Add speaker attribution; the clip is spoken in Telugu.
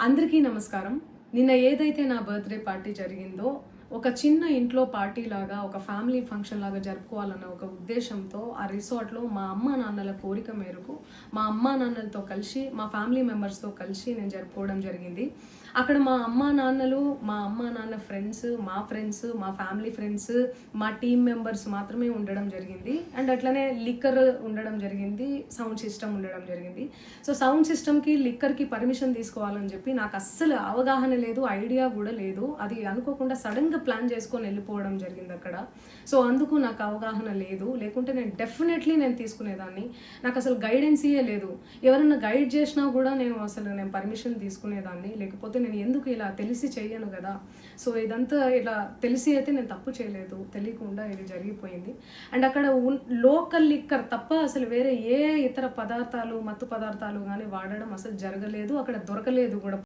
Speaker 1: అందరికీ నమస్కారం. నిన్న ఏదైతే నా బర్త్డే పార్టీ జరిగిందో ఒక చిన్న ఇంట్లో పార్టీ లాగా ఒక ఫ్యామిలీ ఫంక్షన్ లాగా జరుపుకోవాలన్న ఒక ఉద్దేశంతో ఆ రిసార్ట్లో మా అమ్మా నాన్నల కోరిక మేరకు మా అమ్మా నాన్నలతో కలిసి మా ఫ్యామిలీ మెంబర్స్తో కలిసి నేను జరుపుకోవడం జరిగింది. అక్కడ మా అమ్మా నాన్న ఫ్రెండ్స్, మా ఫ్యామిలీ ఫ్రెండ్స్, మా టీమ్ మెంబర్స్ మాత్రమే ఉండడం జరిగింది. అండ్ అట్లనే లిక్కర్ ఉండడం జరిగింది, సౌండ్ సిస్టమ్ ఉండడం జరిగింది. సో సౌండ్ సిస్టమ్కి లిక్కర్కి పర్మిషన్ తీసుకోవాలని చెప్పి నాకు అస్సలు అవగాహన లేదు, ఐడియా కూడా లేదు. అది అనుకోకుండా సడన్గా ప్లాన్ చేసుకొని వెళ్ళిపోవడం జరిగింది అక్కడ. సో అందుకు నాకు అవగాహన లేదు, లేకుంటే నేను డెఫినెట్లీ నేను తీసుకునేదాన్ని. నాకు అసలు గైడెన్సీయే లేదు. ఎవరైనా గైడ్ చేసినా కూడా నేను పర్మిషన్ తీసుకునేదాన్ని, లేకపోతే నేను ఎందుకు ఇలా తెలిసి చెయ్యను కదా. సో ఇదంతా ఇలా తెలిసి అయితే నేను తప్పు చేయలేదు, తెలియకుండా ఇది జరిగిపోయింది. అండ్ అక్కడ లోకల్ లిక్కర్ తప్ప అసలు వేరే ఏ ఇతర పదార్థాలు, మత్తు పదార్థాలు కానీ వాడడం అసలు జరగలేదు, అక్కడ దొరకలేదు కూడా.